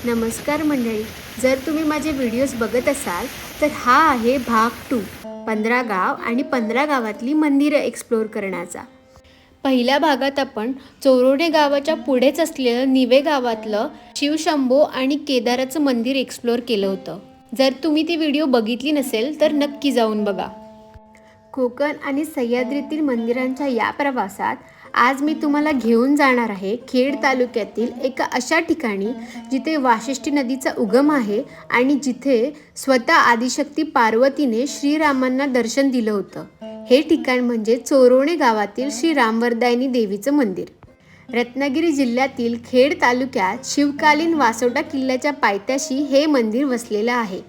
नमस्कार मंडळी, जर तुम्ही माझे व्हिडिओज बघत असाल तर हा आहे भाग 2 15 गाव आणि 15 गावातली मंदिरं एक्सप्लोर करण्याचा। पहिल्या भागात आपण चोरोडे गावाच्या पुढेच असलेलं निवे गावातलं शिवशंभो आणि केदाराचं मंदिर एक्सप्लोर केलं होतं। जर तुम्ही ती व्हिडिओ बघितली नसेल तर नक्की जाऊन बघा। कोकण आणि सह्याद्रीतील मंदिरांच्या या प्रवासात आज मी तुम्हाला घेऊन जाणार आहे खेड तालुक्यातील एका अशा ठिकाणी जिथे वाशिष्ठी नदीचा उगम आहे आणि जिथे स्वतः आदिशक्ती पार्वतीने श्रीरामांना दर्शन दिलं होतं। हे ठिकाण म्हणजे चोरोणे गावातील श्री रामवरदायिनी देवीचं मंदिर। रत्नागिरी जिल्ह्यातील खेड तालुक्यात शिवकालीन वासोटा किल्ल्याच्या पायथ्याशी हे मंदिर वसलेलं आहे।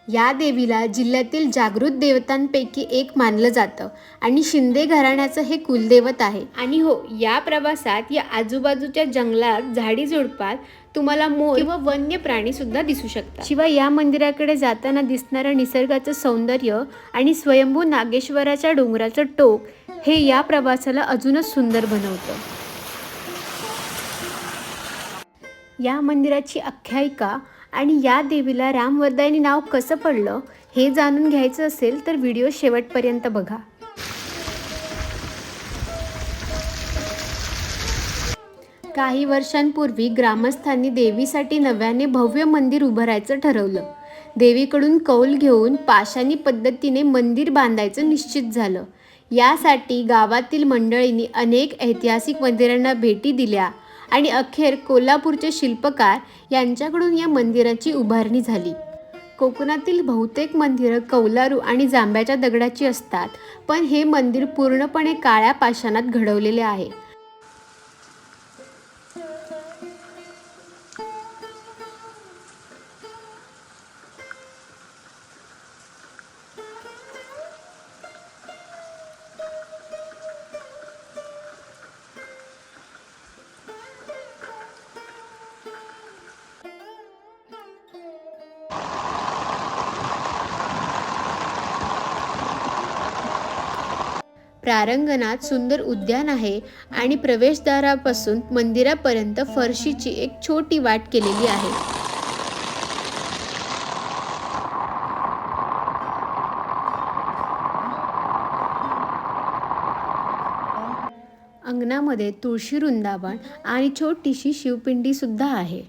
या देवीला जिल्ह्यातील जागृत देवतांपैकी एक मानलं जातं आणि शिंदे घराण्याचं हे कुलदैवत आहे। आणि हो, या प्रवासात या आजूबाजूच्या जंगलात झाडी झुडपात तुम्हाला मोर किंवा वन्य प्राणी सुद्धा दिसू शकतात। शिवाय या मंदिराकडे जाताना दिसणारं निसर्गाचं सौंदर्य आणि स्वयंभू नागेश्वराच्या डोंगराचं टोक हे या प्रवासाला अजूनच सुंदर बनवतं। या मंदिराची आख्यायिका आणि या देवीला रामवरदायिनी नाव कसं पडलं हे जाणून घ्यायचं असेल तर व्हिडिओ शेवटपर्यंत बघा। काही वर्षांपूर्वी ग्रामस्थांनी देवीसाठी नव्याने भव्य मंदिर उभारायचं ठरवलं। देवीकडून कौल घेऊन पाषाणी पद्धतीने मंदिर बांधायचं निश्चित झालं। यासाठी गावातील मंडळींनी अनेक ऐतिहासिक मंदिरांना भेटी दिल्या आणि अखेर कोल्हापूरचे शिल्पकार यांच्याकडून या मंदिराची उभारणी झाली। कोकणातील बहुतेक मंदिरं कौलारू आणि जांभ्याच्या दगडाची असतात, पण हे मंदिर पूर्णपणे काळ्या पाषाणात घडवलेले आहे। प्रारंगणात सुंदर उद्यान आहे आणि प्रवेशद्वारापासून मंदिरापर्यंत फरशीची एक छोटी वाट केलेली आहे। अंगणामध्ये तुळशी वृंदावन आणि छोटीशी शिवपिंडी सुद्धा आहे।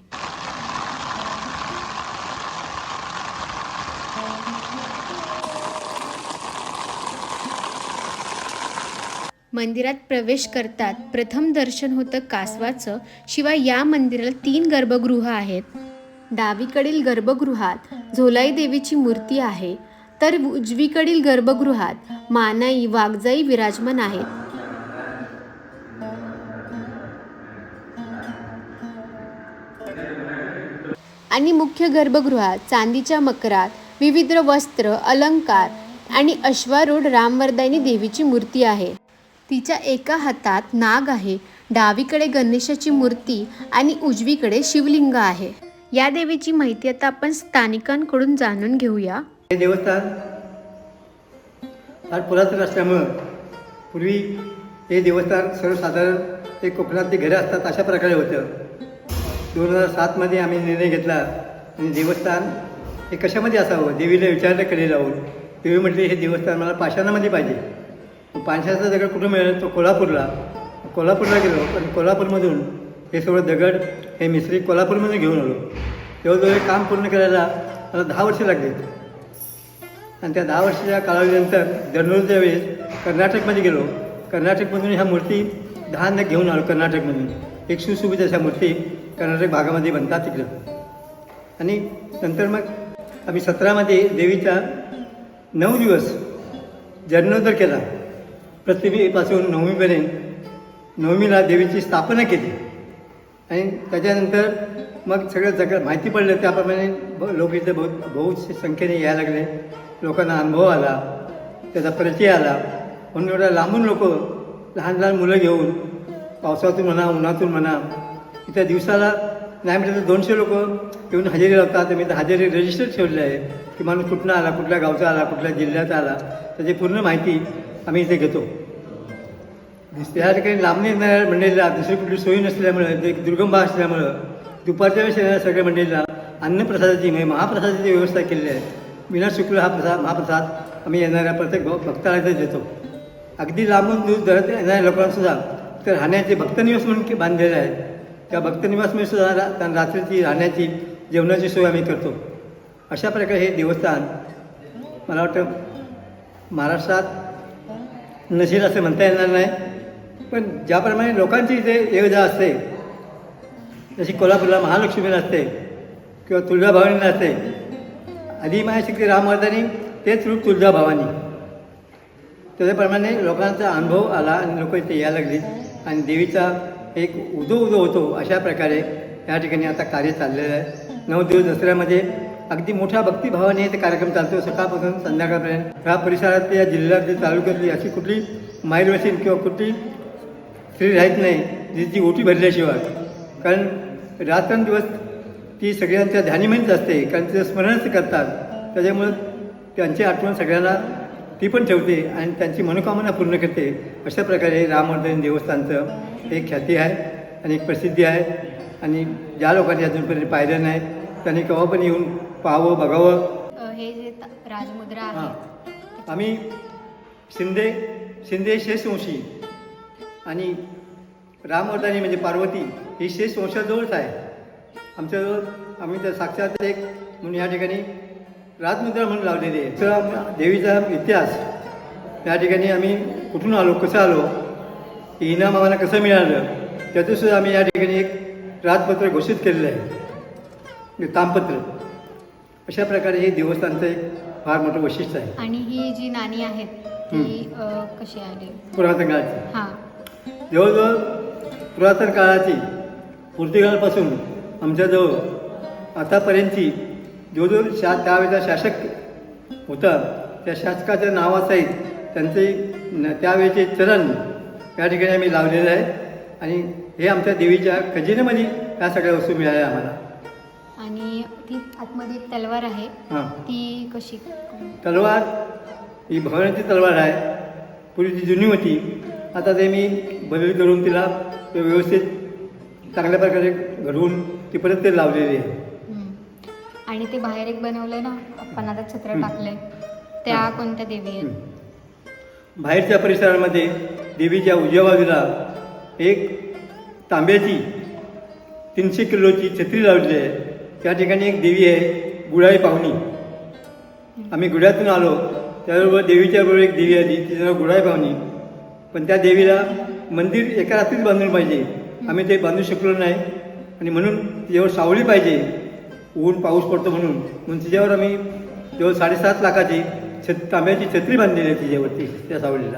मंदिरात प्रवेश करतात प्रथम दर्शन होतं कासवाचं। शिवाय या मंदिराला 3 गर्भगृह आहेत। डावीकडील गर्भगृहात झोलाई देवीची मूर्ती आहे, तर उजवीकडील गर्भगृहात मानाई वाघजाई विराजमान आहेत। आणि मुख्य गर्भगृहात चांदीच्या मकरात विविध वस्त्र अलंकार आणि अश्वारूढ रामवरदायिनी देवीची मूर्ती आहे। तिच्या एका हातात नाग आहे, डावीकडे गणेशाची मूर्ती आणि उजवीकडे शिवलिंग आहे। या देवीची माहिती आता आपण स्थानिकांकडून जाणून घेऊया। हे देवस्थान फार पुरातन असल्यामुळं पूर्वी हे देवस्थान सर्वसाधारण ते कोकणातली घरं असतात अशा प्रकारे होतं। 2007 आम्ही निर्णय घेतला आणि देवस्थान हे कशामध्ये असावं देवीला विचारलं कडे जाऊन। देवी म्हटली हे देवस्थान मला पाषाणामध्ये पाहिजे। पाषाणाचा दगड कुठं मिळेल तो कोल्हापूरला गेलो आणि कोल्हापूरमधून हे सगळं दगड हे मिस्त्री कोल्हापूरमधून घेऊन आलो। तेव्हा हे काम पूर्ण करायला मला 10 वर्ष लागली आणि त्या 10 वर्षाच्या कालावधीनंतर दररोजच्या वेळेस कर्नाटकमध्ये गेलो। कर्नाटकमधून ह्या मूर्ती 10 घेऊन आलो कर्नाटकमधून। एक सुशोभित अशा मूर्ती कर्नाटक भागामध्ये बनतात तिकडं। आणि नंतर मग आम्ही 17 देवीचा 9 दिवस जीर्णोद्धार केला। प्रतिमेपासून नवमीपर्यंत नवमीला देवीची स्थापना केली आणि त्याच्यानंतर मग सगळं जग माहिती पडलं त्याप्रमाणे लोक इथे बहुत संख्येने यायला लागले। लोकांना अनुभव आला, त्याचा परिचय आला। म्हणून एवढ्या लांबून लोक लहान लहान मुलं घेऊन पावसातून म्हणा उन्हातून म्हणा इथं दिवसाला नाही म्हटलं तर 200 लोक येऊन हजेरी लावतात। मी तर हजेरी रजिस्टर ठेवले आहे की माणूस कुठनं आला, कुठल्या गावचा आला, कुठल्या जिल्ह्याचा आला, त्याची पूर्ण माहिती आम्ही इथे घेतो। त्या ठिकाणी लांबणी येणाऱ्या मंडळीला दुसरी कुठली सोयी नसल्यामुळं, ते दुर्गम भाग असल्यामुळं दुपारच्या वेळेस येणाऱ्या सगळ्या मंडळींना अन्नप्रसादाची म्हणजे महाप्रसादाची व्यवस्था केलेली आहे. विना शुक्ल हा महाप्रसाद आम्ही येणाऱ्या प्रत्येक भक्ताला इथे देतो. अगदी लांबून दूर दरात येणाऱ्या लोकांसुद्धा तर राहण्याचे भक्तनिवास म्हणून बांधलेले आहे. त्या भक्तनिवासमध्ये सुद्धा रात्रीची राहण्याची जेवणाची सोय आम्ही करतो. अशा प्रकारे हे देवस्थान मला वाटतं महाराष्ट्रात नसेल असं म्हणता येणार नाही. पण ज्याप्रमाणे लोकांची इथे ये-जा असते, जशी कोल्हापूरला महालक्ष्मीला असते किंवा तुळजाभवानीला असते, आधी मायाशक्ती रामवर्धानी तेच रूप तुळजाभवानी, त्याच्याप्रमाणे लोकांचा अनुभव आला आणि लोक इथे यायला लागली आणि देवीचा एक उदो होतो. अशा प्रकारे या ठिकाणी आता कार्य चाललेलं आहे. 9 दिवस दसऱ्यामध्ये अगदी मोठ्या भक्तिभावाने ते कार्यक्रम चालतो. सकाळपासून संध्याकाळपर्यंत ह्या परिसरात या जिल्ह्यातली तालुक्यातली अशी कुठली माईलवशील किंवा कुठली स्त्री राहत नाही जिची ओटी भरल्याशिवाय. कारण रात्रंदिवस ती सगळ्यांच्या ध्यानीमध्येच असते, कारण तिचं स्मरणच करतात. त्याच्यामुळं त्यांची आठवण सगळ्यांना ती पण ठेवते आणि त्यांची मनोकामना पूर्ण करते. अशा प्रकारे रामवर्धन देवस्थानचं एक ख्याती आहे आणि एक प्रसिद्धी आहे. आणि ज्या लोकांनी अजूनपर्यंत पाहिलं नाही त्यांनी केव्हा पण येऊन पाहावं, बघावं. हे जे राजमुद्रा आहे, हां, आम्ही शिंदे शेषवंशी आणि रामवर्धानी म्हणजे पार्वती ही शेषवंशाजवळच आहे आमच्याजवळ. आम्ही तर साक्षात एक म्हणून या ठिकाणी राजमुद्रा म्हणून लावलेली आहे. तर देवीचा इतिहास या ठिकाणी आम्ही कुठून आलो, कसं आलो, इनाम आम्हाला कसं मिळालं, त्याचंसुद्धा आम्ही या ठिकाणी एक राजपत्र घोषित केलेलं आहे, तामपत्र. अशा प्रकारे हे देवस्थानचं एक फार मोठं वैशिष्ट्य आहे. आणि ही जी नाणी आहेत ती कशी आली? पुरातन काळाची. हां, जवळजवळ पुरातन काळाची पोर्तुगालपासून आमच्याजवळ आतापर्यंतची जवळजवळ त्यावेळेचा शासक होता, त्या शासकाच्या नावासहित त्यांचे त्यावेळेचे चरण या ठिकाणी आम्ही लावलेलं आहे. आणि हे आमच्या देवीच्या खजिन्यामध्ये ह्या सगळ्या वस्तू मिळाल्या आम्हाला. आणि ती आतमध्ये एक तलवार आहे, हां, ती कशी? तलवार ही भवानीची तलवार आहे. पूर्वीची जुनी होती, आता ते मी बदली करून तिला व्यवस्थित चांगल्या प्रकारे घडवून ती परत ते लावलेली आहे. आणि ते बाहेर एक बनवलंय ना आपण आता छत्र टाकलंय, त्या कोणत्या देवी आहेत? बाहेरच्या परिसरामध्ये देवीच्या उजव्या बाजूला एक तांब्याची 300 किलोची छत्री लावलेली आहे. त्या ठिकाणी एक देवी आहे, गुढाई पाहुणी. आम्ही गुढ्यातून आलो त्याबरोबर देवीच्या बरोबर एक देवी आली, तिचं नाव गुढाई पाहुणी. पण त्या देवीला मंदिर एका रात्रीच बांधून पाहिजे, आम्ही ते बांधू शकलो नाही. आणि म्हणून तिच्यावर सावली पाहिजे, ऊन पाऊस पडतो म्हणून तिच्यावर आम्ही जवळ 7.5 लाखाची तांब्याची छत्री बांधलेली आहे तिच्यावरती, त्या सावलीला.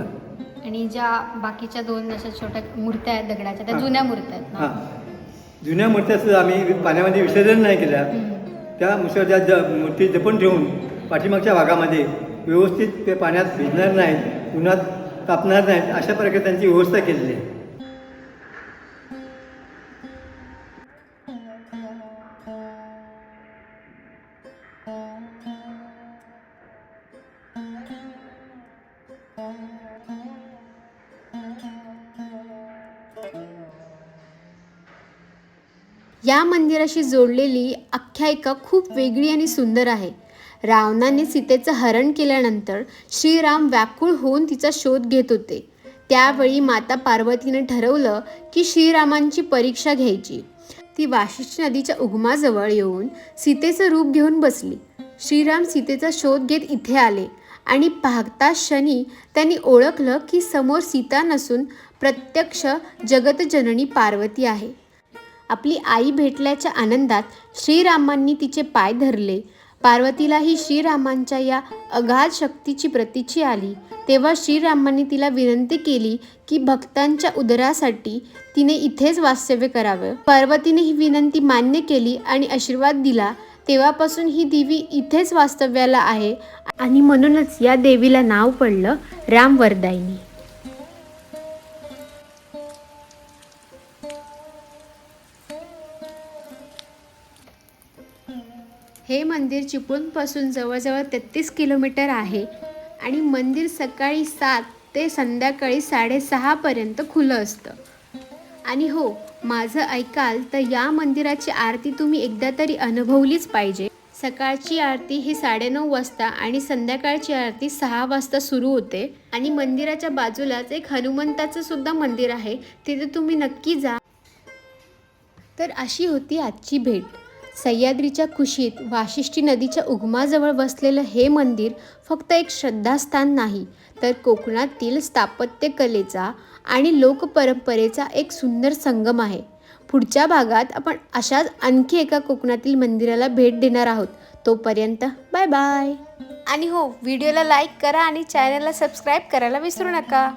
आणि ज्या बाकीच्या 2 अशा छोट्या मूर्त्या आहेत दगडाच्या, त्या जुन्या मूर्त्या आहेत ना? हां, जुन्या मूर्त्यासुद्धा आम्ही पाण्यामध्ये विसर्जन नाही केल्या. त्या मुसळच्या मूर्ती जपून ठेवून पाठीमागच्या भागामध्ये व्यवस्थित ते पाण्यात भिजणार नाहीत, उन्हात तापणार नाहीत, अशा प्रकारे त्यांची व्यवस्था केलेली आहे. या मंदिराशी जोडलेली आख्यायिका खूप वेगळी आणि सुंदर आहे. रावणाने सीतेचं हरण केल्यानंतर श्रीराम व्याकुळ होऊन तिचा शोध घेत होते. त्यावेळी माता पार्वतीने ठरवलं की श्रीरामांची परीक्षा घ्यायची. ती वाशिष्ठी नदीच्या उगमाजवळ येऊन सीतेचं रूप घेऊन बसली. श्रीराम सीतेचा शोध घेत इथे आले आणि पाहता क्षणी त्यांनी ओळखलं की समोर सीता नसून प्रत्यक्ष जगतजननी पार्वती आहे. आपली आई भेटल्याच्या आनंदात श्रीरामांनी तिचे पाय धरले. पार्वतीलाही श्रीरामांच्या या अगाध शक्तीची प्रतीची आली. तेव्हा श्रीरामांनी तिला विनंती केली की भक्तांच्या उदरासाठी तिने इथेच वास्तव्य करावं. पार्वतीने ही विनंती मान्य केली आणि आशीर्वाद दिला. तेव्हापासून ही देवी इथेच वास्तव्याला आहे आणि म्हणूनच या देवीला नाव पडलं रामवर्धायनी. हे मंदिर चिपळूणपासून जवळजवळ 33 किलोमीटर आहे आणि मंदिर सकाळी 7 ते संध्याकाळी 6:30 पर्यंत खुलं असतं. आणि हो, माझं ऐकाल तर या मंदिराची आरती तुम्ही एकदा तरी अनुभवलीच पाहिजे. सकाळची आरती ही 9:30 वाजता आणि संध्याकाळची आरती 6 वाजता सुरू होते. आणि मंदिराच्या बाजूलाच एक हनुमंताचं सुद्धा मंदिर आहे, तिथे तुम्ही नक्की जा. तर अशी होती आजची भेट. सह्याद्रीच्या कुशीत वाशिष्ठी नदीच्या उगमाजवळ वसलेलं हे मंदिर फक्त एक श्रद्धास्थान नाही, तर कोकणातील स्थापत्यकलेचा आणि लोकपरंपरेचा एक सुंदर संगम आहे. पुढच्या भागात आपण अशाच आणखी एका कोकणातील मंदिराला भेट देणार आहोत. तोपर्यंत बाय बाय. आणि हो, व्हिडिओला लाईक करा आणि चॅनलला सबस्क्राईब करायला विसरू नका.